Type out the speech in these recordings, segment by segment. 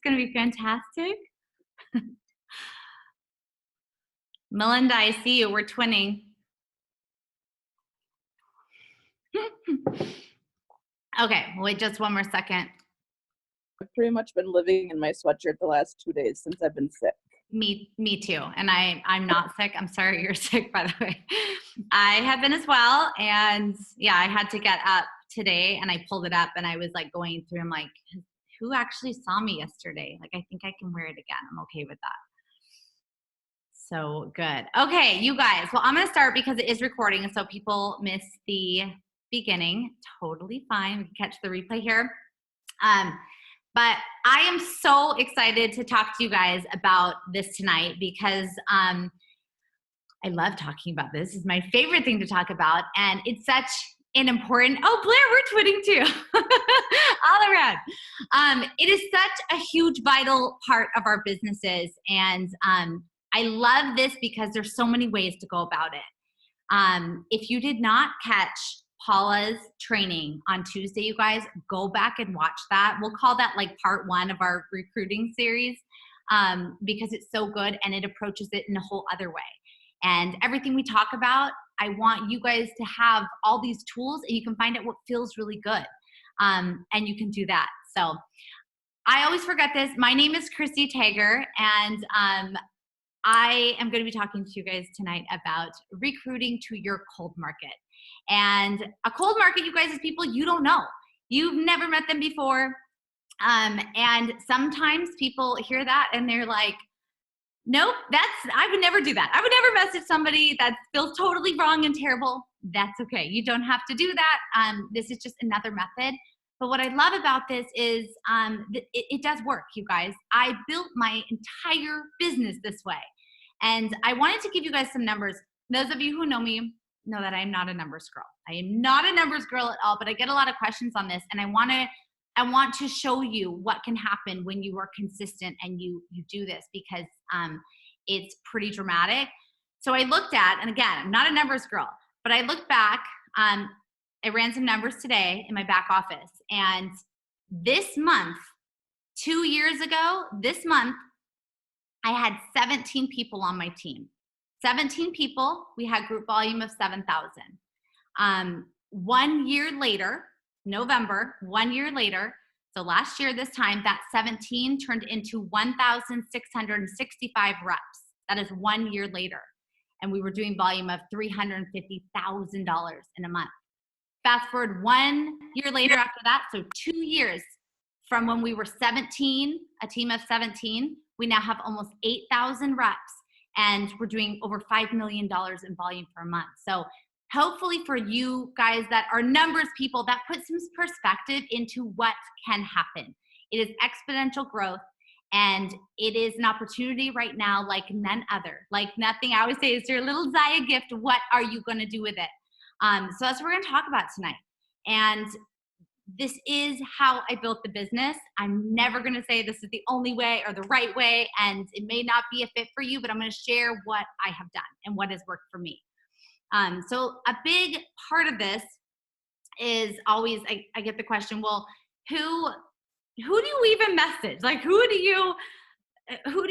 going to be fantastic. Melinda, I see you. We're twinning. Okay, wait just one more second. I've pretty much been living in my sweatshirt the last 2 days since I've been sick. Me too. And I'm not sick. I'm sorry you're sick, by the way. I have been as well. And yeah, I had to get up today and I pulled it up and I was like going through, I'm like, who actually saw me yesterday? Like, I think I can wear it again. I'm okay with that. So good. Okay, you guys. Well, I'm going to start because it is recording. So people miss the beginning. Totally fine. We can catch the replay here. But I am so excited to talk to you guys about this tonight because I love talking about this. It's my favorite thing to talk about. And it's such an important, oh, Blair, we're twinning too. All around. It is such a huge, vital part of our businesses. And I love this because there's so many ways to go about it. If you did not catch Paula's training on Tuesday, you guys, go back and watch that. We'll call that like part 1 of our recruiting series because it's so good and it approaches it in a whole other way. And everything we talk about, I want you guys to have all these tools and you can find out what feels really good. And you can do that. So I always forget this. My name is Christy Tager and I am going to be talking to you guys tonight about recruiting to your cold market. And a cold market, you guys, is people you don't know. You've never met them before. And sometimes people hear that and they're like, nope, I would never do that. I would never message somebody that feels totally wrong and terrible. That's okay. You don't have to do that. This is just another method. But what I love about this is it does work, you guys. I built my entire business this way. And I wanted to give you guys some numbers. Those of you who know me know that I'm not a numbers girl. I am not a numbers girl at all, but I get a lot of questions on this. And I want to show you what can happen when you are consistent and you do this because it's pretty dramatic. So I looked at, and again, I'm not a numbers girl, but I looked back. I ran some numbers today in my back office. And this month, 2 years ago, this month, I had 17 people on my team. 17 people, we had group volume of 7,000. 1 year later, November, 1 year later, so last year this time, that 17 turned into 1,665 reps. That is 1 year later. And we were doing volume of $350,000 in a month. Fast forward 1 year later after that, so 2 years from when we were 17, a team of 17, we now have almost 8,000 reps. And we're doing over $5 million in volume per month. So hopefully for you guys that are numbers people, that puts some perspective into what can happen. It is exponential growth and it is an opportunity right now like none other. Like nothing, I always say, it's your little Zaya gift. What are you going to do with it? So that's what we're going to talk about tonight. And this is how I built the business. I'm never going to say this is the only way or the right way, and it may not be a fit for you, but I'm going to share what I have done and what has worked for me. So a big part of this is always, I get the question, well, who do you even message? Like, who do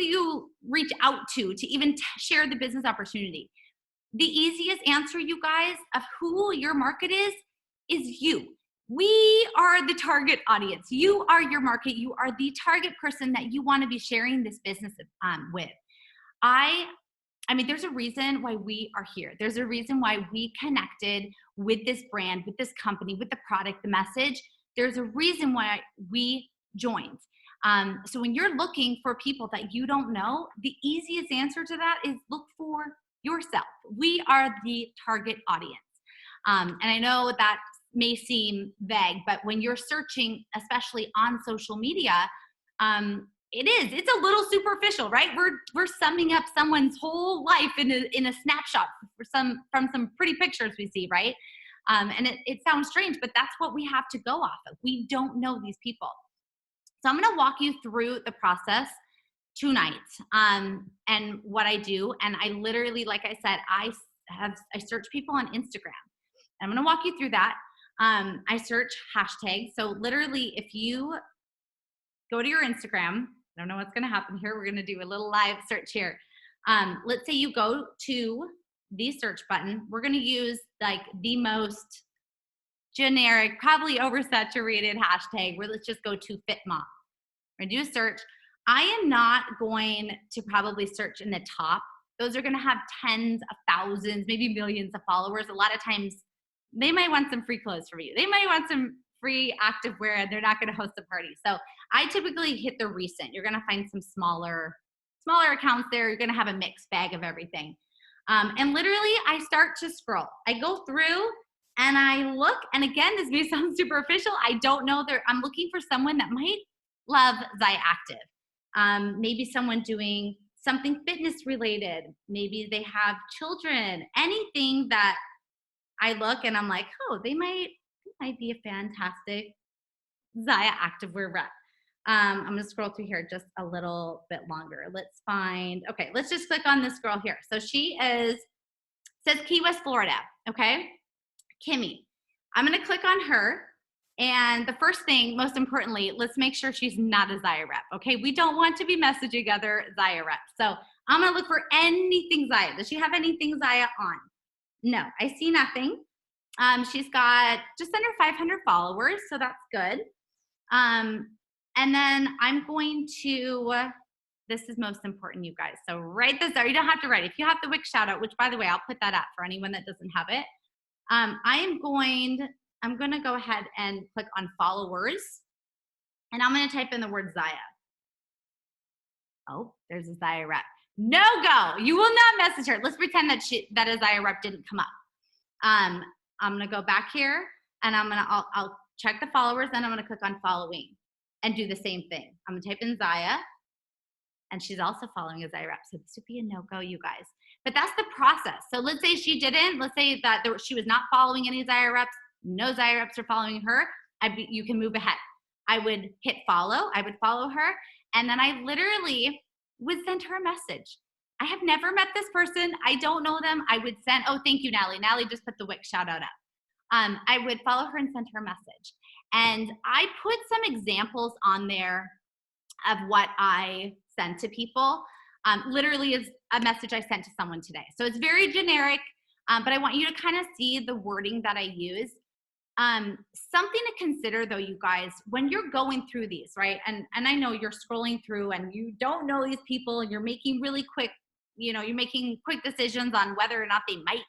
you reach out to even share the business opportunity? The easiest answer, you guys, of who your market is you. We are the target audience. You are your market. You are the target person that you want to be sharing this business with. I mean, there's a reason why we are here. There's a reason why we connected with this brand, with this company, with the product, the message. There's a reason why we joined. So when you're looking for people that you don't know, the easiest answer to that is look for yourself. We are the target audience. And I know that may seem vague, but when you're searching, especially on social media, it's a little superficial, right? We're summing up someone's whole life in a snapshot from some pretty pictures we see, right? And it sounds strange, but that's what we have to go off of. We don't know these people. So I'm going to walk you through the process tonight and what I do. And I literally, like I said, I search people on Instagram. I'm going to walk you through that. I search hashtags. So literally, if you go to your Instagram I don't know what's going to happen here. We're going to do a little live search here. Let's say you go to the search button. We're going to use like the most generic, probably oversaturated hashtag where let's just go to fit mom. We're going to do a search. I am not going to probably search in the top. Those are going to have tens of thousands, maybe millions of followers. A lot of times they might want some free clothes from you. They might want some free activewear and they're not going to host a party. So I typically hit the recent. You're going to find some smaller accounts there. You're going to have a mixed bag of everything. And literally I start to scroll. I go through and I look, and again, this may sound superficial. I don't know. I'm looking for someone that might love Zaya Active. Maybe someone doing something fitness related. Maybe they have children, anything that I look and I'm like, oh, they might be a fantastic Zaya Activewear rep. I'm going to scroll through here just a little bit longer. Let's just click on this girl here. So she says Key West, Florida. Okay. Kimmy. I'm going to click on her. And the first thing, most importantly, let's make sure she's not a Zaya rep. Okay. We don't want to be messaging other Zaya reps. So I'm going to look for anything Zaya. Does she have anything Zaya on? No, I see nothing. She's got just under 500 followers, so that's good. And then I'm going to, this is most important, you guys. So write this out. You don't have to write. If you have the Wix shout out, which by the way, I'll put that up for anyone that doesn't have it. I'm going to go ahead and click on followers, and I'm going to type in the word Zaya. Oh, there's a Zaya rep. No go. You will not message her. Let's pretend that a Zaya rep didn't come up. I'm going to go back here and I'll check the followers, then I'm going to click on following and do the same thing. I'm going to type in Zaya, and she's also following a Zaya rep. So this would be a no-go, you guys. But that's the process. So let's say she didn't. Let's say that she was not following any Zaya reps. No Zaya reps are following her. You can move ahead. I would hit follow. I would follow her. And then I literally would send her a message. I have never met this person. I don't know them. I would send, oh, thank you, Natalie. Natalie just put the Wix shout out up. I would follow her and send her a message. And I put some examples on there of what I send to people. Literally is a message I sent to someone today. So it's very generic, but I want you to kind of see the wording that I use. Something to consider though, you guys, when you're going through these, right? And I know you're scrolling through and you don't know these people and you're making really quick, you're making quick decisions on whether or not they might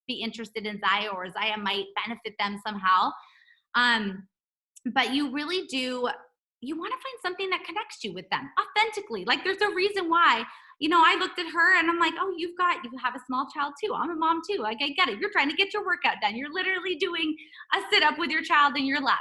be interested in Zaya or Zaya might benefit them somehow. But you really do, you want to find something that connects you with them authentically. Like there's a reason why, I looked at her and I'm like, oh, you have a small child too. I'm a mom too. Like I get it. You're trying to get your workout done. You're literally doing a sit up with your child in your lap.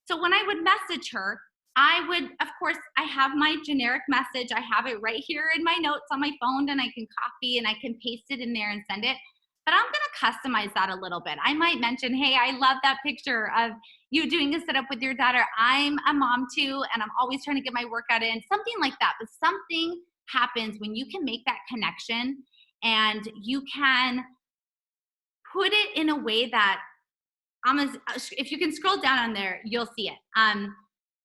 So when I would message her, I would, of course, I have my generic message. I have it right here in my notes on my phone, and I can copy and I can paste it in there and send it. But I'm going to customize that a little bit. I might mention, hey, I love that picture of you doing a sit up with your daughter. I'm a mom too, and I'm always trying to get my workout in, something like that. But something happens when you can make that connection and you can put it in a way that, if you can scroll down on there, you'll see it.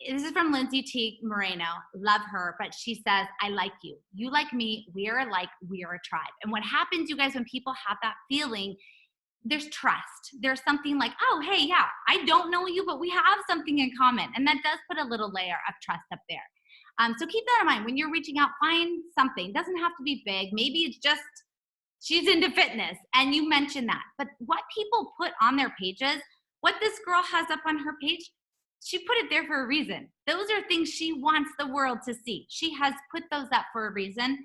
This is from Lindsay T. Moreno. Love her, but she says, I like you. You like me. We are alike. We are a tribe. And what happens, you guys, when people have that feeling, there's trust. There's something like, oh, hey, yeah, I don't know you, but we have something in common. And that does put a little layer of trust up there. So keep that in mind. When you're reaching out, find something. It doesn't have to be big. Maybe it's just she's into fitness and you mention that. But what people put on their pages, what this girl has up on her page, she put it there for a reason. Those are things she wants the world to see. She has put those up for a reason.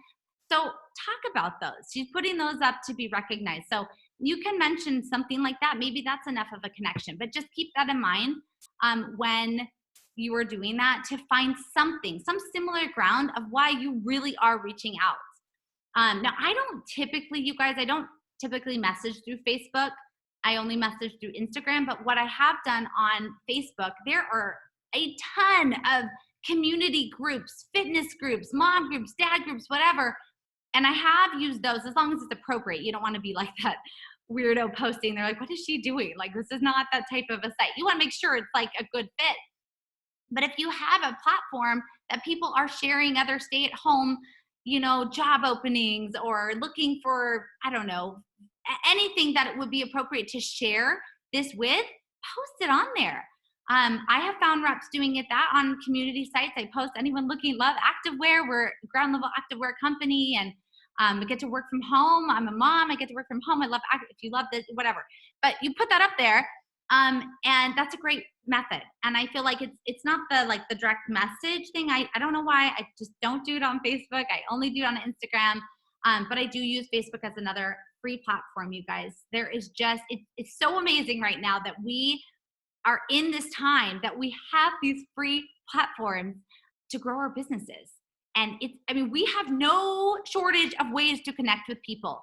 So talk about those. She's putting those up to be recognized. So you can mention something like that. Maybe that's enough of a connection, but just keep that in mind when you are doing that, to find something, some similar ground of why you really are reaching out. Now, I don't typically message through Facebook. I only message through Instagram, but what I have done on Facebook, there are a ton of community groups, fitness groups, mom groups, dad groups, whatever. And I have used those as long as it's appropriate. You don't want to be like that weirdo posting. They're like, what is she doing? Like, this is not that type of a site. You want to make sure it's like a good fit. But if you have a platform that people are sharing other stay-at-home, job openings or looking for, I don't know, anything that it would be appropriate to share this with, post it on there. I have found reps doing that on community sites. I post anyone looking, love activewear. We're a ground level activewear company, and I get to work from home. I'm a mom. I get to work from home. I love if you love this, whatever. But you put that up there, and that's a great method. And I feel like it's not the direct message thing. I don't know why. I just don't do it on Facebook. I only do it on Instagram. But I do use Facebook as another free platform, you guys. There is just, it's so amazing right now that we are in this time that we have these free platforms to grow our businesses. And we have no shortage of ways to connect with people.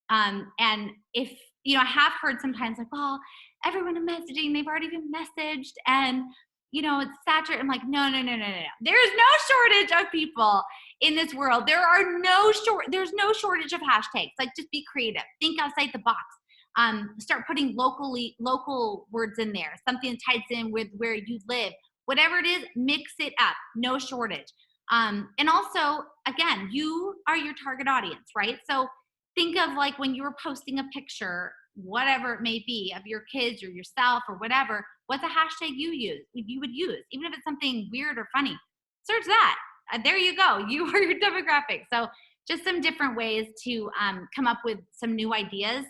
And if, I have heard sometimes like, well, everyone is messaging, they've already been messaged and, it's saturated. I'm like, no. There is no shortage of people in this world. There's no shortage of hashtags. Like, just be creative. Think outside the box. Start putting local words in there. Something that ties in with where you live. Whatever it is, mix it up. No shortage. And also, again, you are your target audience, right? So think of like when you were posting a picture, whatever it may be, of your kids or yourself or whatever, what's a hashtag you would use, even if it's something weird or funny. Search that. There you go. You are your demographic. So just some different ways to come up with some new ideas.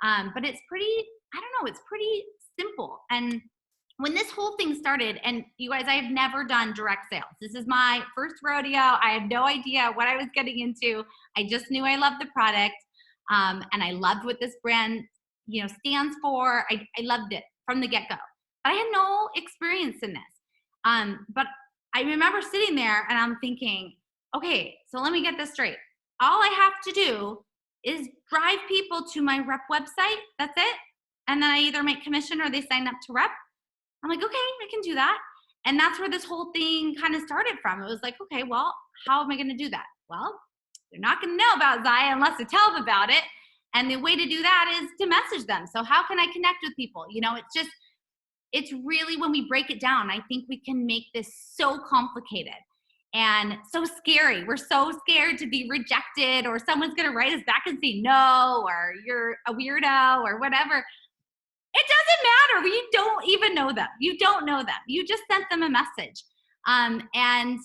But it's pretty simple. And when this whole thing started, and you guys, I have never done direct sales. This is my first rodeo. I had no idea what I was getting into. I just knew I loved the product. And I loved what this brand, stands for. I loved it from the get-go. But I had no experience in this. But I remember sitting there and I'm thinking, okay, so let me get this straight. All I have to do is drive people to my rep website. That's it. And then I either make commission or they sign up to rep. I'm like, okay, I can do that. And that's where this whole thing kind of started from. It was like, okay, well, how am I going to do that? Well, they're not going to know about Zaya unless I tell them about it. And the way to do that is to message them. So how can I connect with people? It's really, when we break it down, I think we can make this so complicated and so scary. We're so scared to be rejected, or someone's going to write us back and say no, or you're a weirdo or whatever. It doesn't matter. You don't even know them. You don't know them. You just sent them a message. And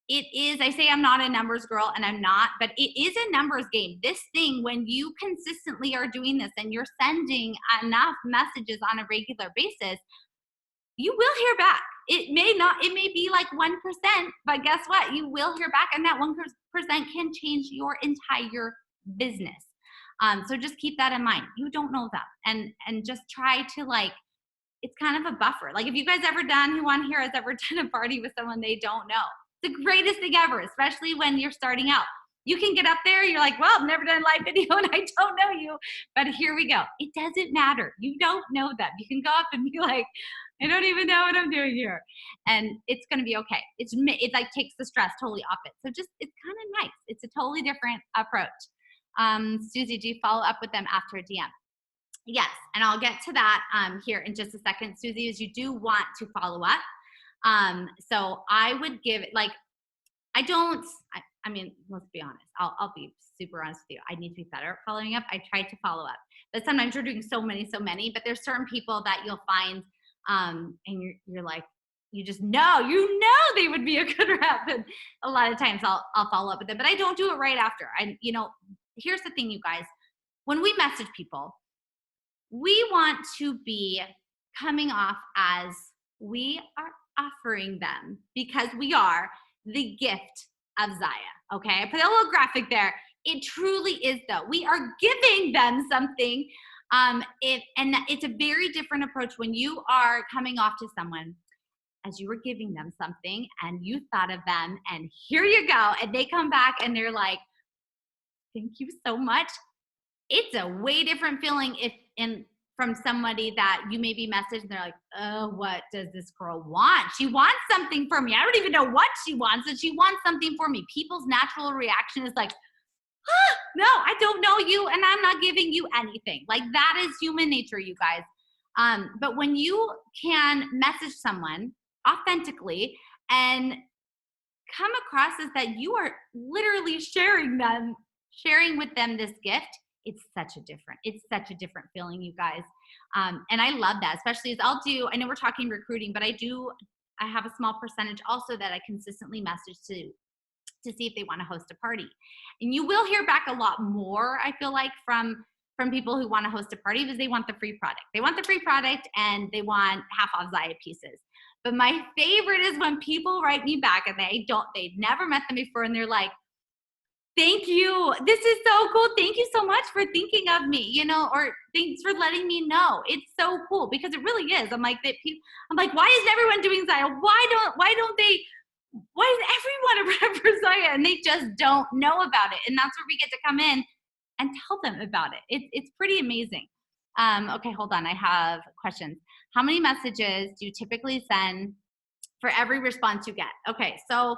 it is, I say I'm not a numbers girl, and I'm not, but it is a numbers game. This thing, when you consistently are doing this and you're sending enough messages on a regular basis, you will hear back. It may be like 1%, but guess what? You will hear back, and that 1% can change your entire business. So just keep that in mind. You don't know them, and just try to it's kind of a buffer. Like, if you guys who on here has ever done a party with someone they don't know, it's the greatest thing ever, especially when you're starting out. You can get up there, you're like, well, I've never done a live video and I don't know you, but here we go. It doesn't matter. You don't know them. You can go up and be like, I don't even know what I'm doing here. And it's going to be okay. It takes the stress totally off it. So it's kind of nice. It's a totally different approach. Susie, do you follow up with them after a DM? Yes. And I'll get to that here in just a second. Susie, is you do want to follow up. So I would give it I mean, let's be honest. I'll be super honest with you. I need to be better at following up. I try to follow up, but sometimes you're doing so many, but there's certain people that you'll find, and you're like, you know they would be a good rep. And a lot of times I'll follow up with them, but I don't do it right after. Here's the thing, you guys, when we message people, we want to be coming off as we are offering them, because we are the gift of Zaya. Okay, I put a little graphic there. It truly is, though. We are giving them something. And it's a very different approach when you are coming off to someone as you were giving them something and you thought of them, and here you go, and they come back and they're like, thank you so much. It's a way different feeling from somebody that you maybe messaged and they're like, oh, what does this girl want? She wants something from me. I don't even know what she wants, and she wants something for me. People's natural reaction is like, no, I don't know you, and I'm not giving you anything. Like, that is human nature, you guys. But when you can message someone authentically and come across is that you are literally sharing with them this gift. It's such a different feeling, you guys. And I love that, especially as I know we're talking recruiting, but I have a small percentage also that I consistently message to see if they want to host a party. And you will hear back a lot more, I feel like, from people who want to host a party because they want the free product. They want the free product and they want half off Zaya pieces. But my favorite is when people write me back and they've never met them before and they're like, thank you. This is so cool. Thank you so much for thinking of me, or thanks for letting me know. It's so cool because it really is. I'm like, why isn't everyone doing Zaya? Why is everyone a rep for Zaya? And they just don't know about it. And that's where we get to come in and tell them about it. It's pretty amazing. Okay, hold on. I have questions. How many messages do you typically send for every response you get? Okay, so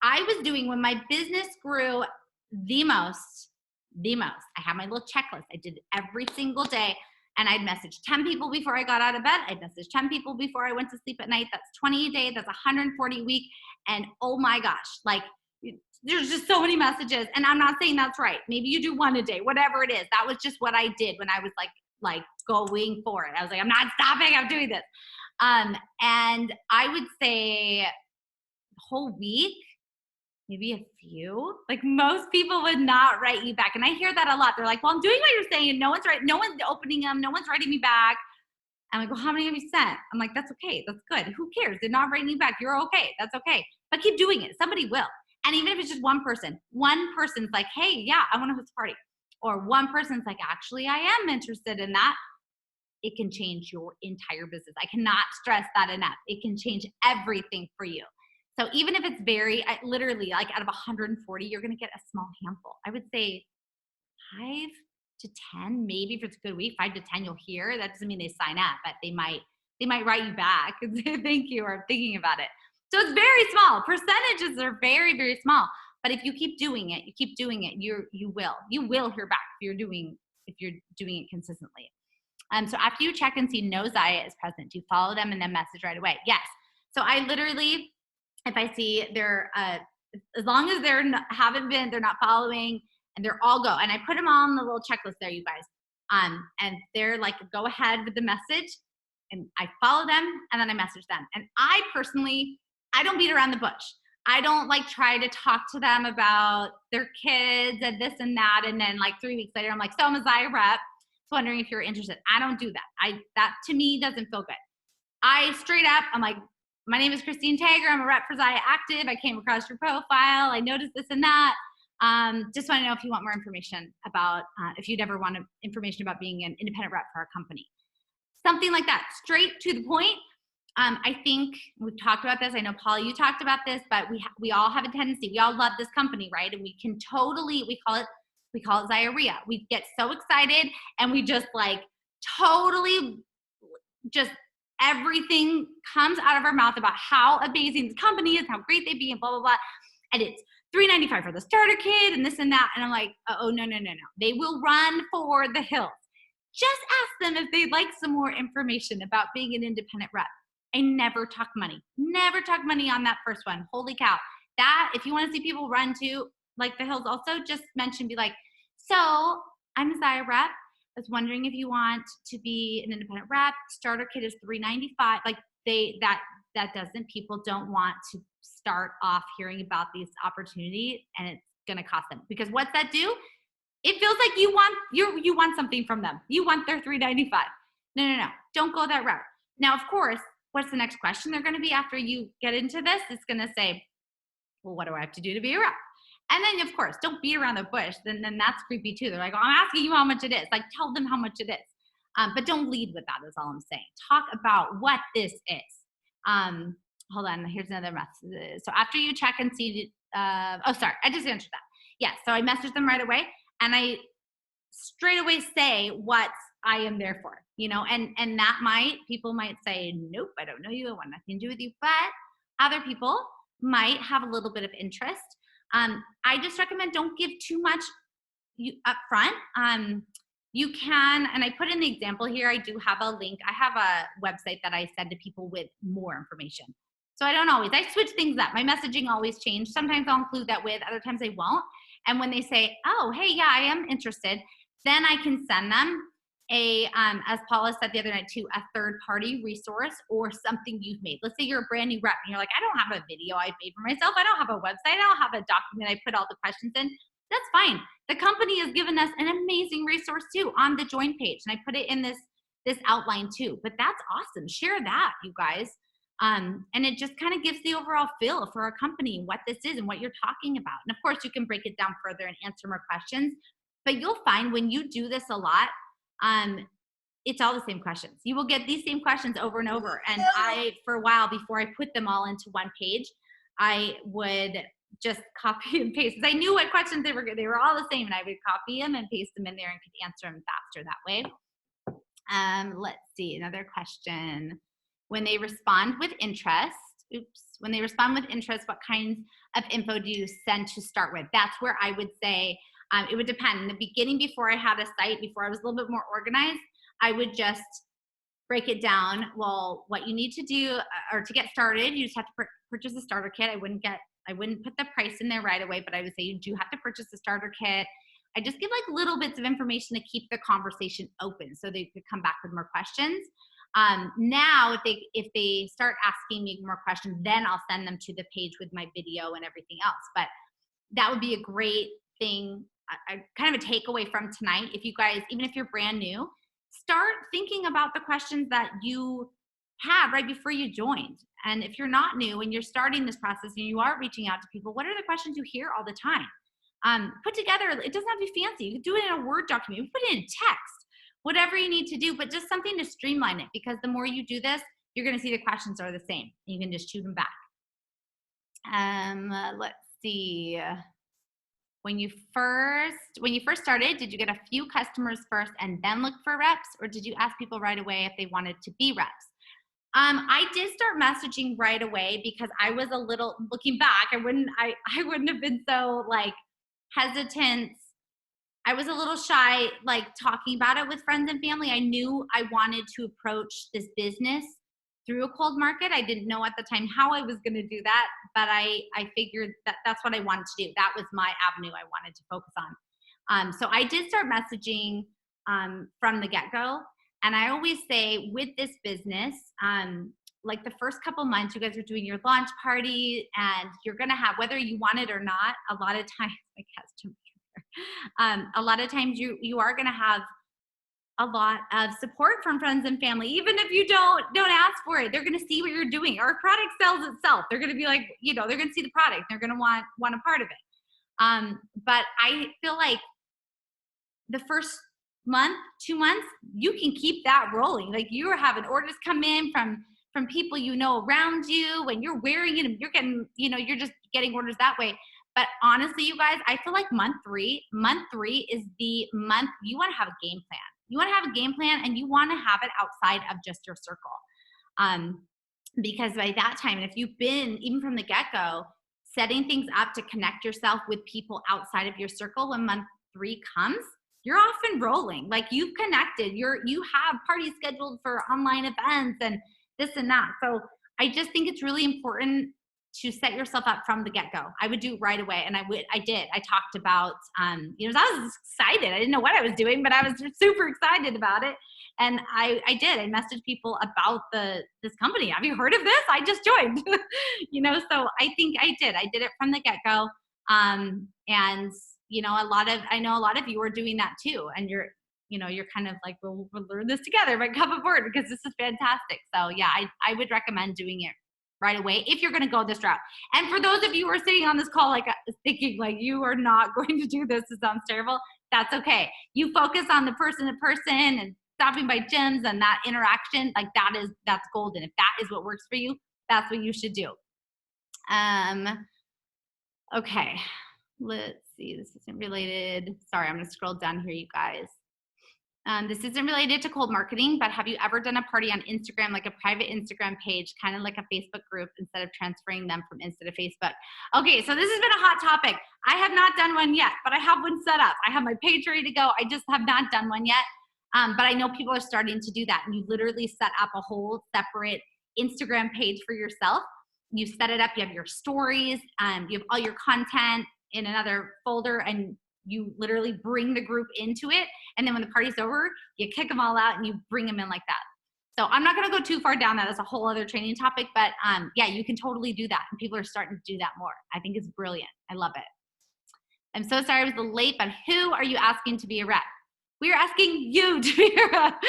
I was doing, when my business grew the most, I had my little checklist. I did it every single day. And I'd message 10 people before I got out of bed. I'd message 10 people before I went to sleep at night. That's 20 a day. That's 140 a week. And oh my gosh, like there's just so many messages. And I'm not saying that's right. Maybe you do one a day, whatever it is. That was just what I did when I was like going for it. I was like, I'm not stopping. I'm doing this. And I would say the whole week, maybe a few. Like most people would not write you back. And I hear that a lot. They're like, well, I'm doing what you're saying and no one's opening them. No one's writing me back. I'm like, well, how many have you sent? I'm like, that's okay. That's good. Who cares? They're not writing you back. You're okay. That's okay. But keep doing it. Somebody will. And even if it's just one person's like, hey, yeah, I want to host a party. Or one person's like, actually, I am interested in that. It can change your entire business. I cannot stress that enough. It can change everything for you. So even if it's literally like out of 140, you're going to get a small handful. I would say 5 to 10, maybe if it's a good week, 5 to 10 you'll hear. That doesn't mean they sign up, but they might write you back and say thank you or I'm thinking about it. So it's very small. Percentages are very, very small. But if you keep doing it, you will hear back if you're doing it consistently. So after you check and see no Zaya is present, do you follow them and then message right away? Yes. So I literally, if I see they're, as long as they're not following and they're all go, and I put them all on the little checklist there, you guys. And they're like, go ahead with the message, and I follow them and then I message them. And I personally, I don't beat around the bush. I don't like try to talk to them about their kids and this and that. And then like 3 weeks later, I'm like, so I'm a Zaya rep. Wondering if you're interested. I don't do that. That to me doesn't feel good. I straight up, I'm like, my name is Christine Tager. I'm a rep for Zaya Active. I came across your profile. I noticed this and that. Just want to know if you want more information about, if you'd ever want information about being an independent rep for our company. Something like that, straight to the point. I think we've talked about this. I know, Paula, you talked about this, but we all have a tendency. We all love this company, right? And we can totally, we call it Zyaria. We get so excited and we just like totally just everything comes out of our mouth about how amazing the company is, how great they be, and blah, blah, blah. And it's $395 for the starter kit and this and that. And I'm like, oh, no. They will run for the hills. Just ask them if they'd like some more information about being an independent rep. I never talk money on that first one. Holy cow. That, if you want to see people run to like the hills also, just mention, be like, so I'm a Zaya rep. I was wondering if you want to be an independent rep. Starter kit is $395. Like that doesn't, people don't want to start off hearing about these opportunities and it's going to cost them. Because what's that do? It feels like you want something from them. You want their $395. No. Don't go that route. Now, of course, what's the next question they're going to be after you get into this? It's going to say, well, what do I have to do to be a rep? And then, of course, don't beat around the bush. Then that's creepy too. They're like, oh, I'm asking you how much it is. Like, tell them how much it is. But don't lead with that is all I'm saying. Talk about what this is. Hold on. Here's another message. So after you check and see, I just answered that. Yeah, so I messaged them right away. And I straight away say what I am there for, and that people might say, nope, I don't know you. I want nothing to do with you. But other people might have a little bit of interest. I just recommend don't give too much up front. You can, and I put in the example here, I do have a link. I have a website that I send to people with more information. So I don't always, I switch things up. My messaging always change. Sometimes I'll include that with, other times I won't. And when they say, oh, hey, yeah, I am interested, then I can send them as Paula said the other night too, a third party resource or something you've made. Let's say you're a brand new rep and you're like, I don't have a video I've made for myself. I don't have a website. I don't have a document I put all the questions in. That's fine. The company has given us an amazing resource too on the join page. And I put it in this outline too, but that's awesome. Share that, you guys. And it just kind of gives the overall feel for our company, what this is and what you're talking about. And of course you can break it down further and answer more questions, but you'll find when you do this a lot, it's all the same questions. You will get these same questions over and over. And for a while before I put them all into one page, I would just copy and paste. I knew what questions they were all the same, and I would copy them and paste them in there and could answer them faster that way. Let's see, another question. When they respond with interest, what kinds of info do you send to start with? That's where I would say, it would depend. In the beginning, before I had a site, before I was a little bit more organized, I would just break it down. Well, what you need to do, or to get started, you just have to purchase a starter kit. I wouldn't put the price in there right away, but I would say you do have to purchase a starter kit. I just give like little bits of information to keep the conversation open so they could come back with more questions. Now, if they start asking me more questions, then I'll send them to the page with my video and everything else. But that would be a great thing, kind of a takeaway from tonight. If you guys, even if you're brand new, start thinking about the questions that you had right before you joined. And if you're not new and you're starting this process and you are reaching out to people, what are the questions you hear all the time? Put together, it doesn't have to be fancy. You can do it in a Word document. You put it in text. Whatever you need to do, but just something to streamline it, because the more you do this, you're going to see the questions are the same. You can just shoot them back. Let's see. When you first started, did you get a few customers first and then look for reps, or did you ask people right away if they wanted to be reps? I did start messaging right away because I was a little, looking back, I wouldn't have been so like hesitant. I was a little shy, like talking about it with friends and family. I knew I wanted to approach this business through a cold market. I didn't know at the time how I was going to do that, but I figured that that's what I wanted to do. That was my avenue I wanted to focus on. So I did start messaging from the get-go. And I always say with this business, like the first couple months, you guys are doing your launch party and you're going to have, whether you want it or not, a lot of times, my cat's jumping here. A lot of times you are going to have a lot of support from friends and family. Even if you don't ask for it, they're going to see what you're doing. Our product sells itself. They're going to be like, they're going to see the product. They're going to want a part of it. But I feel like the first month, 2 months, you can keep that rolling. Like you are having orders come in from people around you, and you're wearing it and you're getting, you're just getting orders that way. But honestly, you guys, I feel like month three is the month you want to have a game plan. You want to have a game plan and you want to have it outside of just your circle. Because by that time, and if you've been, even from the get-go, setting things up to connect yourself with people outside of your circle, when month 3 comes, you're off and rolling. Like you've connected, you have parties scheduled for online events and this and that. So I just think it's really important to set yourself up from the get-go. I would do it right away. And I did. I talked about, I was excited. I didn't know what I was doing, but I was super excited about it. And I did. I messaged people about this company. Have you heard of this? I just joined, so I think I did it from the get-go. And I know a lot of you are doing that too. And you're kind of like, we'll learn this together, but come aboard because this is fantastic. So yeah, I would recommend doing it right away if you're going to go this route. And for those of you who are sitting on this call, like thinking like you are not going to do this, it sounds terrible. That's okay. You focus on the person to person and stopping by gyms and that interaction, like that's golden. If that is what works for you, that's what you should do. Okay. Let's see. This isn't related. Sorry, I'm going to scroll down here, you guys. This isn't related to cold marketing, but have you ever done a party on Instagram, like a private Instagram page, kind of like a Facebook group, instead of transferring them from Insta to Facebook? Okay, so this has been a hot topic. I have not done one yet, but I have one set up. I have my page ready to go. I just have not done one yet, but I know people are starting to do that. And you literally set up a whole separate Instagram page for yourself. you set it up, you have your stories, you have all your content in another folder, and you literally bring the group into it. And then when the party's over, you kick them all out and you bring them in like that. So I'm not going to go too far down that. That's a whole other training topic, but yeah, you can totally do that. And people are starting to do that more. I think it's brilliant. I love it. I'm so sorry I was late, but who are you asking to be a rep? We are asking you to be a rep.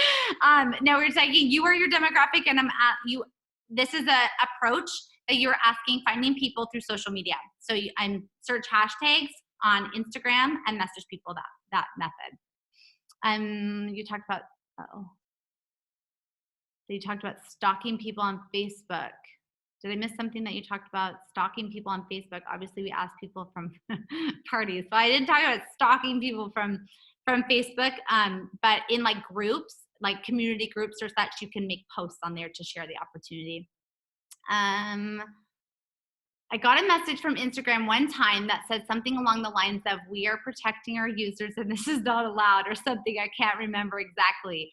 No, we're saying you are your demographic, and I'm at you. This is a approach that you're asking, finding people through social media. So I'm search hashtags on Instagram and message people that method. You talked about, you talked about stalking people on Facebook. Did I miss something that you talked about? Stalking people on Facebook. Obviously, we asked people from parties. So I didn't talk about stalking people from Facebook, but in like groups, like community groups or such, you can make posts on there to share the opportunity. I got a message from Instagram one time that said something along the lines of, we are protecting our users and this is not allowed, or something. I can't remember exactly.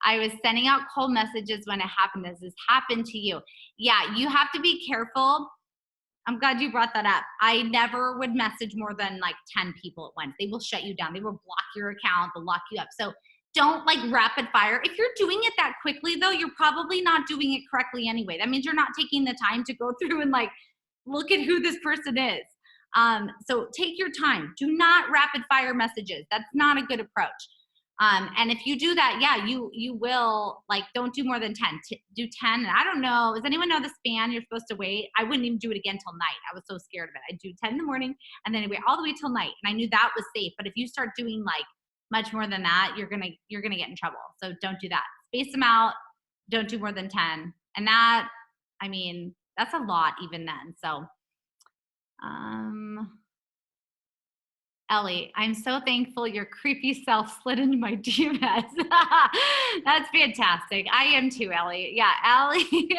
I was sending out cold messages when it happened. Does this happen to you? Yeah, you have to be careful. I'm glad you brought that up. I never would message more than like 10 people at once. They will shut you down. They will block your account. They'll lock you up. So don't like rapid fire. If you're doing it that quickly though, you're probably not doing it correctly anyway. That means you're not taking the time to go through and like, look at who this person is. So take your time. Do not rapid fire messages. That's not a good approach. And if you do that, yeah, you will, like, don't do more than 10. Do 10. And I don't know, does anyone know the span you're supposed to wait? I wouldn't even do it again till night. I was so scared of it. I'd do 10 in the morning and then I'd wait all the way till night. And I knew that was safe. But if you start doing like much more than that, you're gonna get in trouble. So don't do that. Space them out. Don't do more than 10. And that, I mean, that's a lot even then. So, Ellie, I'm so thankful your creepy self slid into my DMS. That's fantastic. I am too, Ellie. Yeah, Ellie,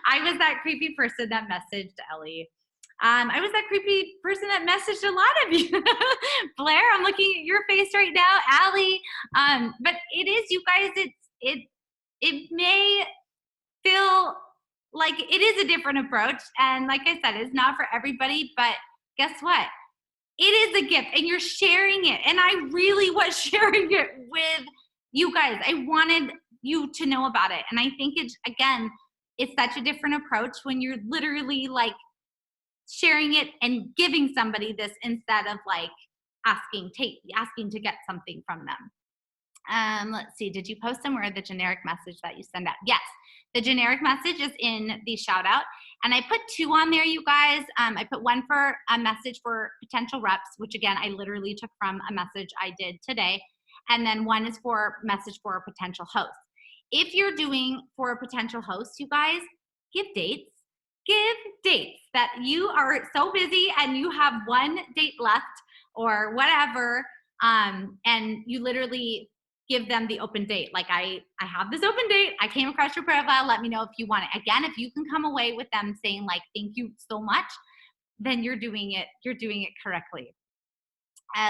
I was that creepy person that messaged Ellie. I was that creepy person that messaged a lot of you. Blair, I'm looking at your face right now. Allie, but it is, you guys, it may feel like it is a different approach. And like I said, it's not for everybody, but guess what? It is a gift and you're sharing it. And I really was sharing it with you guys. I wanted you to know about it. And I think it's such a different approach when you're literally like sharing it and giving somebody this instead of like asking to get something from them. Let's see, did you post somewhere the generic message that you send out? Yes, the generic message is in the shout out. And I put 2 on there, you guys. I put one for a message for potential reps, which again, I literally took from a message I did today. And then one is for message for a potential host. If you're doing for a potential host, you guys, give dates. Give dates that you are so busy and you have one date left or whatever. And you literally give them the open date. Like I have this open date. I came across your profile. Let me know if you want it. Again, if you can come away with them saying like, thank you so much, then you're doing it correctly.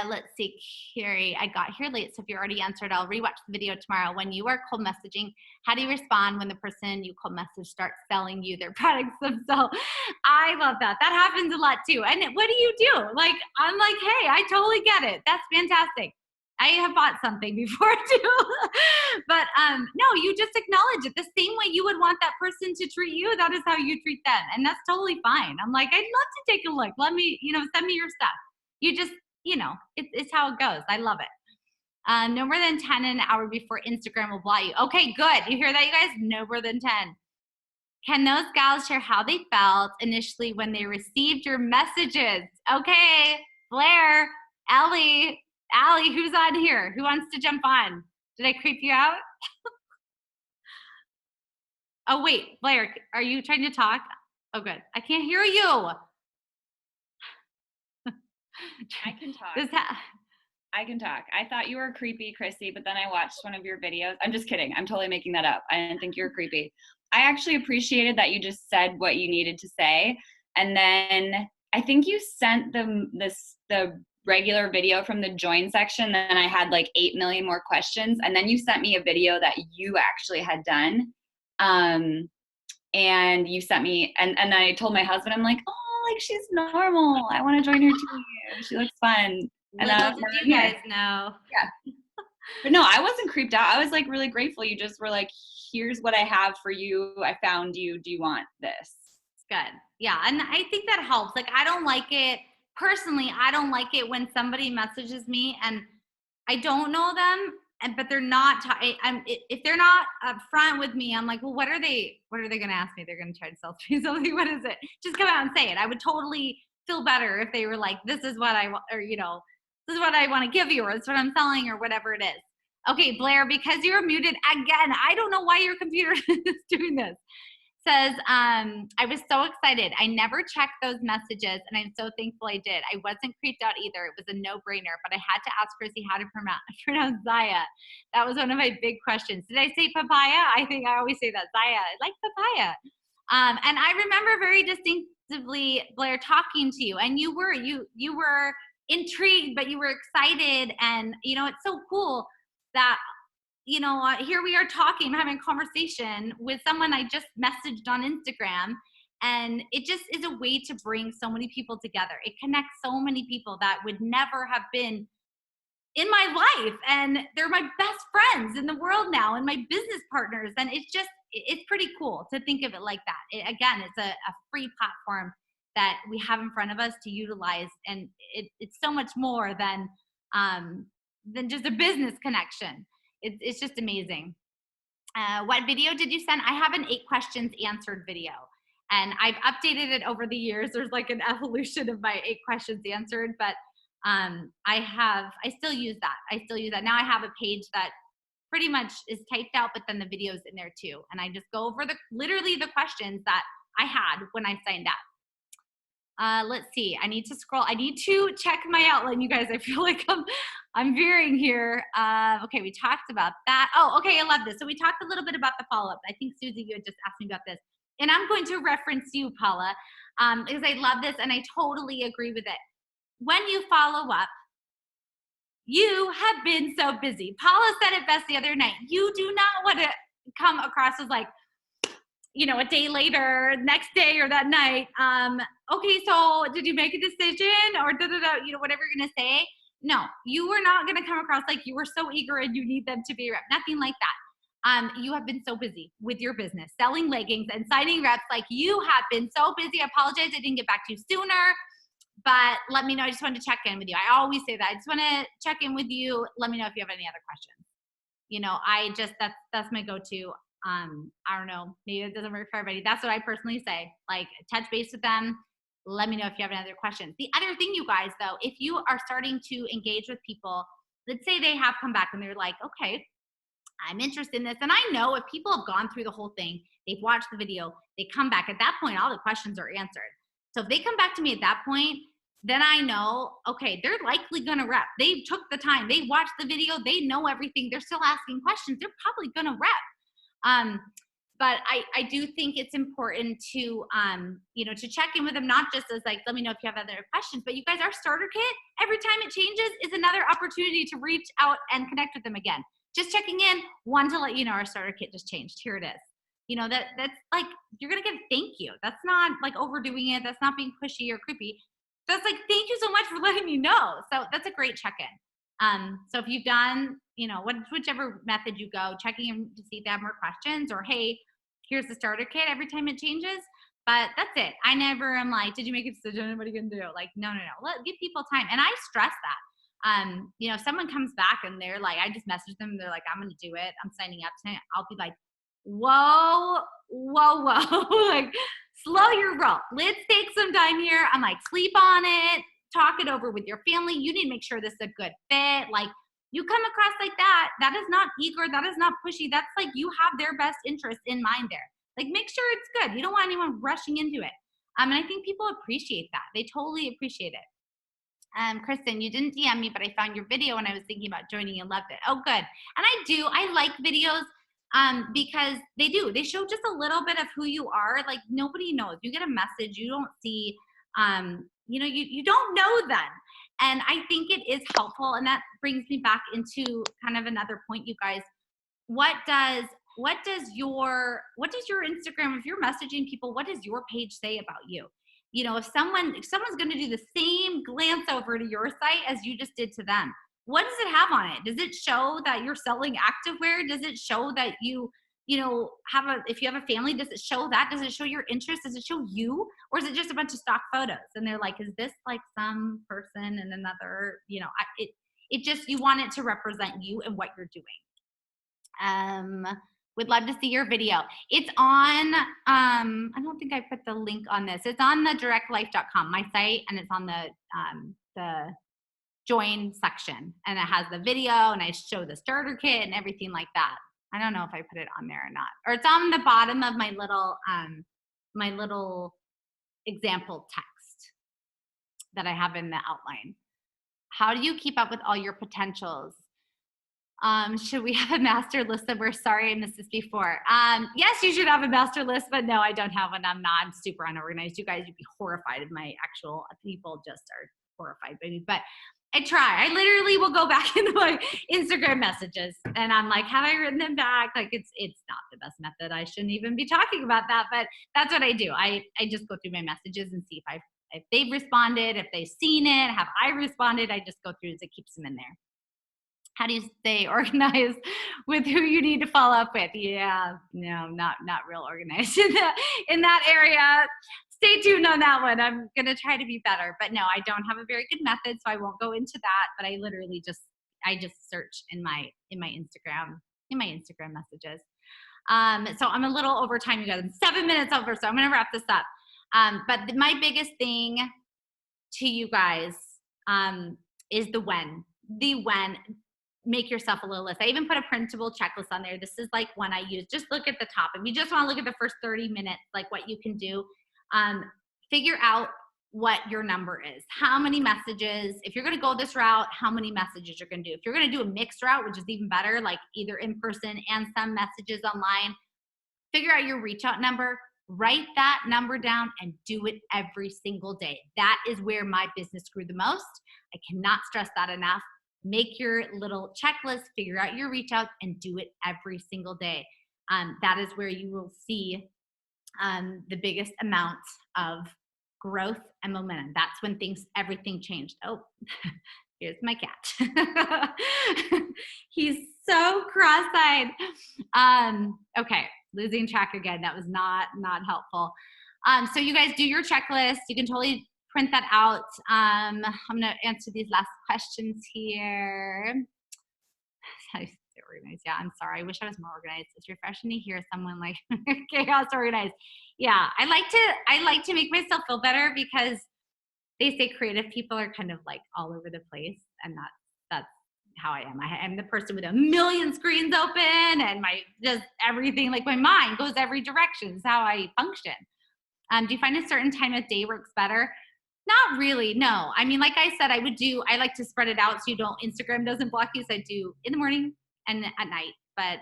Let's see, Carrie, I got here late. So if you already answered, I'll rewatch the video tomorrow. When you are cold messaging, how do you respond when the person you cold message starts selling you their products themselves? I love that. That happens a lot too. And what do you do? Like, I'm like, hey, I totally get it. That's fantastic. I have bought something before too. But no, you just acknowledge it. The same way you would want that person to treat you, that is how you treat them. And that's totally fine. I'm like, I'd love to take a look. Let me, send me your stuff. You just, it's how it goes. I love it. No more than 10 an hour before Instagram will block you. Okay, good. You hear that, you guys? No more than 10. Can those gals share how they felt initially when they received your messages? Okay, Blair, Allie, who's on here? Who wants to jump on? Did I creep you out? Oh, wait, Blair, are you trying to talk? Oh, good. I can't hear you. I can talk. I can talk. I thought you were creepy, Chrissy, but then I watched one of your videos. I'm just kidding. I'm totally making that up. I didn't think you were creepy. I actually appreciated that you just said what you needed to say. And then I think you sent the regular video from the join section. Then I had like 8 million more questions. And then you sent me a video that you actually had done. and you sent me, and then I told my husband, I'm like, oh, like she's normal. I want to join her team. She looks fun. And Little did you guys know. Yeah. But no, I wasn't creeped out. I was like really grateful. You just were like, here's what I have for you. I found you. Do you want this? Good. Yeah. And I think that helps. Like, I don't like it personally. I don't like it when somebody messages me and I don't know them, but they're not, if they're not upfront with me, I'm like, well, what are they going to ask me? They're going to try to sell me something. What is it? Just come out and say it. I would totally feel better if they were like, this is what I want, or, this is what I want to give you, or this is what I'm selling, or whatever it is. Okay, Blair, because you're muted again. I don't know why your computer is doing this. Says, I was so excited. I never checked those messages, and I'm so thankful I did. I wasn't creeped out either. It was a no-brainer, but I had to ask Chrissy how to pronounce Zaya. That was one of my big questions. Did I say papaya? I think I always say that, Zaya. I like papaya. And I remember very distinctively, Blair, talking to you, and you were intrigued, but you were excited, and it's so cool that here we are talking, having a conversation with someone I just messaged on Instagram, and it just is a way to bring so many people together. It connects so many people that would never have been in my life, and they're my best friends in the world now, and my business partners, and it's pretty cool to think of it like that. Again, it's a free platform that we have in front of us to utilize, and it's so much more than just a business connection. It's just amazing. What video did you send? I have an 8 questions answered video, and I've updated it over the years. There's like an evolution of my 8 questions answered, but I still use that. Now I have a page that pretty much is typed out, but then the video's in there too. And I just go over literally the questions that I had when I signed up. Let's see. I need to scroll. I need to check my outline, you guys. I feel like I'm veering here. Okay, we talked about that. Oh, okay, I love this. So we talked a little bit about the follow-up. I think, Susie, you had just asked me about this. And I'm going to reference you, Paula, because I love this and I totally agree with it. When you follow up, you have been so busy. Paula said it best the other night. You do not want to come across as like, a day later, next day, or that night. Okay, so did you make a decision, or whatever you're gonna say? No, you are not gonna come across like you were so eager and you need them to be a rep. Nothing like that. You have been so busy with your business, selling leggings and signing reps. Like, you have been so busy. I apologize I didn't get back to you sooner, but let me know. I just wanted to check in with you. I always say that. I just want to check in with you. Let me know if you have any other questions. That's my go-to. I don't know, maybe it doesn't work for everybody. That's what I personally say. Like, touch base with them. Let me know if you have any other questions. The other thing, you guys, though, if you are starting to engage with people, let's say they have come back and they're like, okay, I'm interested in this. And I know if people have gone through the whole thing, they've watched the video, they come back, at that point, all the questions are answered. So if they come back to me at that point, then I know, okay, they're likely going to rep. They took the time. They watched the video. They know everything. They're still asking questions. They're probably going to rep. But I do think it's important to, to check in with them, not just as like, let me know if you have other questions, but you guys, our starter kit, every time it changes is another opportunity to reach out and connect with them again. Just checking in, one, to let you know our starter kit just changed. Here it is. That's like, you're going to get a thank you. That's not like overdoing it. That's not being pushy or creepy. That's like, thank you so much for letting me know. So that's a great check-in. So if you've done, whichever method you go, checking in to see if they have more questions, or, hey, here's the starter kit every time it changes. But that's it. I never am like, did you make a decision? What are you going to do? Like, no. Give people time. And I stress that. If someone comes back and they're like, I just messaged them, they're like, I'm going to do it, I'm signing up tonight. I'll be like, whoa. Like, slow your roll. Let's take some time here. I'm like, sleep on it. Talk it over with your family. You need to make sure this is a good fit. Like, you come across like that, that is not eager, that is not pushy. That's like, you have their best interest in mind there. Like, make sure it's good. You don't want anyone rushing into it. And I think people appreciate that. They totally appreciate it. Kristen, you didn't DM me, but I found your video and I was thinking about joining and loved it. Oh, good. And I like videos because they show just a little bit of who you are. Like, nobody knows. You get a message, you don't see, you don't know them. And I think it is helpful. And that brings me back into kind of another point, you guys. What does what does your Instagram, if you're messaging people, what does your page say about you? You know, if someone's going to do the same glance over to your site as you just did to them, what does it have on it? Does it show that you're selling activewear? Does it show that you know, if you have a family, does it show that? Does it show your interest? Does it show you? Or is it just a bunch of stock photos? And they're like, is this like some person and another, you know, it just, you want it to represent you and what you're doing. Would love to see your video. It's on, I don't think I put the link on this. It's on the directlife.com, my site, and it's on the join section, and it has the video, and I show the starter kit and everything like that. I don't know if I put it on there or not, or it's on the bottom of my little example text that I have in the outline. How do you keep up with all your potentials? Should we have a master list? We're sorry I missed this before. Yes, you should have a master list, but no, I don't have one. I'm super unorganized. You guys would be horrified if my actual people just are horrified by me, but I try. I literally will go back into my Instagram messages and I'm like, have I written them back? Like it's not the best method. I shouldn't even be talking about that, but that's what I do. I just go through my messages and see if they've responded, if they've seen it, have I responded? I just go through as it keeps them in there. How do you stay organized with who you need to follow up with? Yeah, no, not real organized in that area. Stay tuned on that one. I'm going to try to be better, but no, I don't have a very good method, so I won't go into that, but I literally just search in my Instagram messages. So I'm a little over time, you guys. I'm 7 minutes over, so I'm going to wrap this up. But my biggest thing to you guys is the when. Make yourself a little list. I even put a printable checklist on there. This is like one I use. Just look at the top. If you just want to look at the first 30 minutes, like what you can do, figure out what your number is. How many messages, if you're going to go this route, how many messages you're going to do. If you're going to do a mixed route, which is even better, like either in person and some messages online, figure out your reach out number, write that number down and do it every single day. That is where my business grew the most. I cannot stress that enough. Make your little checklist, figure out your reach outs, and do it every single day. That is where you will see the biggest amount of growth and momentum. That's when everything changed. Oh, here's my cat. He's so cross-eyed. Okay, losing track again. That was not helpful. So you guys do your checklist. You can totally print that out. I'm going to answer these last questions here. Organized. Yeah, I'm sorry. I wish I was more organized. It's refreshing to hear someone like chaos organized. Yeah, I like to make myself feel better because they say creative people are kind of like all over the place, and that's how I am. I'm the person with a million screens open and just everything, like my mind goes every direction. Is how I function. Do you find a certain time of day works better? Not really, no. I mean, like I said, I like to spread it out so Instagram doesn't block you. So I do in the morning and at night. But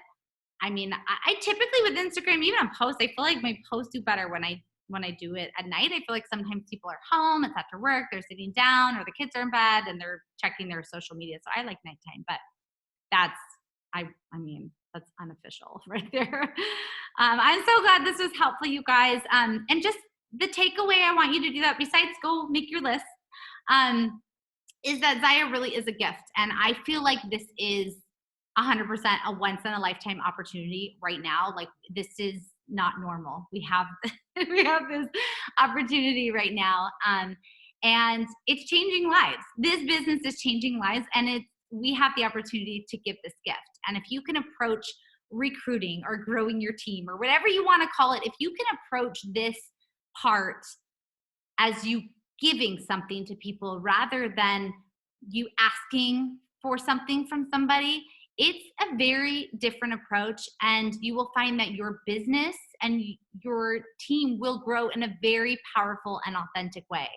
I mean, I typically with Instagram, even on posts, I feel like my posts do better when I do it at night. I feel like sometimes people are home, it's after work, they're sitting down, or the kids are in bed and they're checking their social media. So I like nighttime, but that's unofficial right there. I'm so glad this was helpful, you guys. And just the takeaway I want you to do that, besides go make your list, is that Zaya really is a gift. And I feel like this is 100% a once in a lifetime opportunity right now. Like this is not normal. We have this opportunity right now. And it's changing lives. This business is changing lives, and we have the opportunity to give this gift. And if you can approach recruiting or growing your team or whatever you want to call it, if you can approach this part as you giving something to people rather than you asking for something from somebody, it's a very different approach, and you will find that your business and your team will grow in a very powerful and authentic way.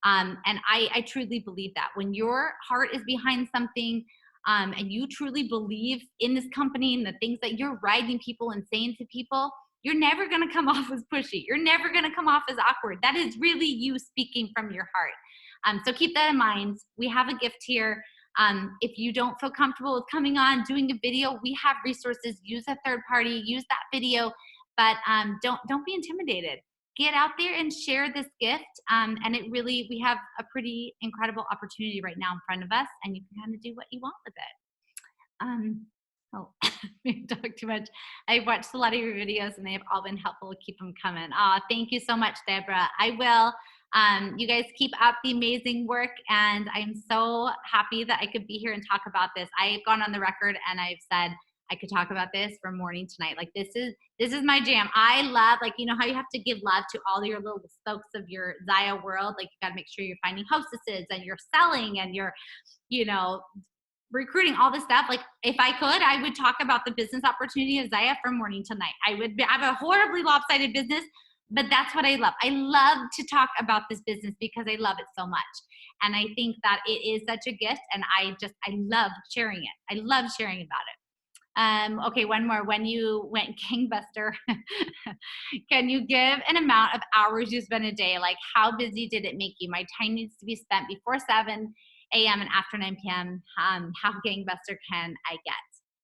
And I truly believe that when your heart is behind something, and you truly believe in this company and the things that you're writing people and saying to people, you're never going to come off as pushy. You're never going to come off as awkward. That is really you speaking from your heart. So keep that in mind. We have a gift here. If you don't feel comfortable with coming on, doing a video, we have resources. Use a third party, use that video, but don't be intimidated. Get out there and share this gift. And we have a pretty incredible opportunity right now in front of us, and you can kind of do what you want with it. We talk too much. I've watched a lot of your videos and they have all been helpful. Keep them coming. Thank you so much, Deborah. I will. You guys keep up the amazing work, and I'm so happy that I could be here and talk about this. I've gone on the record and I've said I could talk about this from morning to night. Like this is my jam. I love, like, you know how you have to give love to all your little spokes of your Zaya world. Like, you got to make sure you're finding hostesses and you're selling and you're, you know, recruiting, all this stuff. Like, if I could, I would talk about the business opportunity of Zaya from morning to night. I have a horribly lopsided business, but that's what I love. I love to talk about this business because I love it so much. And I think that it is such a gift, and I love sharing it. I love sharing about it. Okay, one more. When you went gangbuster, can you give an amount of hours you spend a day? Like, how busy did it make you? My time needs to be spent before 7 a.m. and after 9 p.m. How gangbuster can I get?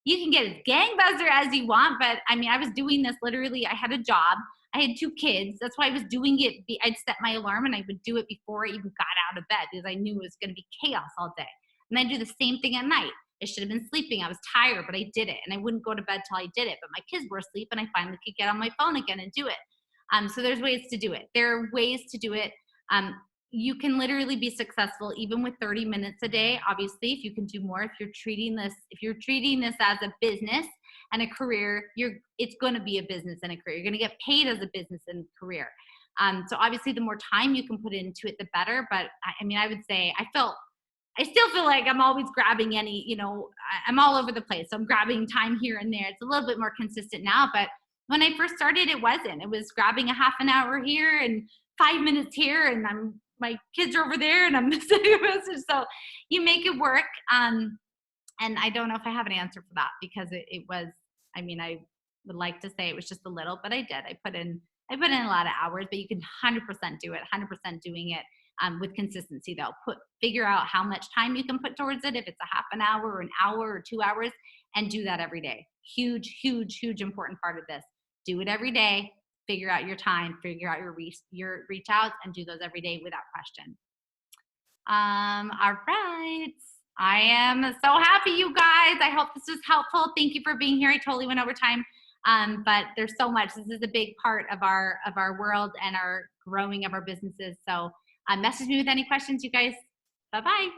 You can get as gangbuster as you want, but I mean, I was doing this literally. I had a job. I had 2 kids. That's why I was doing it. I'd set my alarm and I would do it before I even got out of bed because I knew it was going to be chaos all day. And I do the same thing at night. I should have been sleeping. I was tired, but I did it. And I wouldn't go to bed till I did it. But my kids were asleep and I finally could get on my phone again and do it. So there's ways to do it. There are ways to do it. You can literally be successful even with 30 minutes a day. Obviously, if you can do more, if you're treating this as a business and a career, it's going to be a business and a career. You're going to get paid as a business and career. So obviously, the more time you can put into it, the better. But I mean, I would say I still feel like I'm always grabbing I'm all over the place. So I'm grabbing time here and there. It's a little bit more consistent now, but when I first started, it wasn't. It was grabbing a half an hour here and 5 minutes here, and my kids are over there and I'm sending a message. So you make it work. And I don't know if I have an answer for that because it was, I mean, I would like to say it was just a little, but I did. I put in a lot of hours, but you can 100% do it, 100% doing it with consistency though. Figure out how much time you can put towards it. If it's a half an hour or an hour or 2 hours, and do that every day. Huge, huge, huge important part of this. Do it every day. Figure out your time, figure out your reach outs, and do those every day without question. All right. I am so happy, you guys. I hope this was helpful. Thank you for being here. I totally went over time. But there's so much. This is a big part of our world and our growing of our businesses. So message me with any questions, you guys. Bye-bye.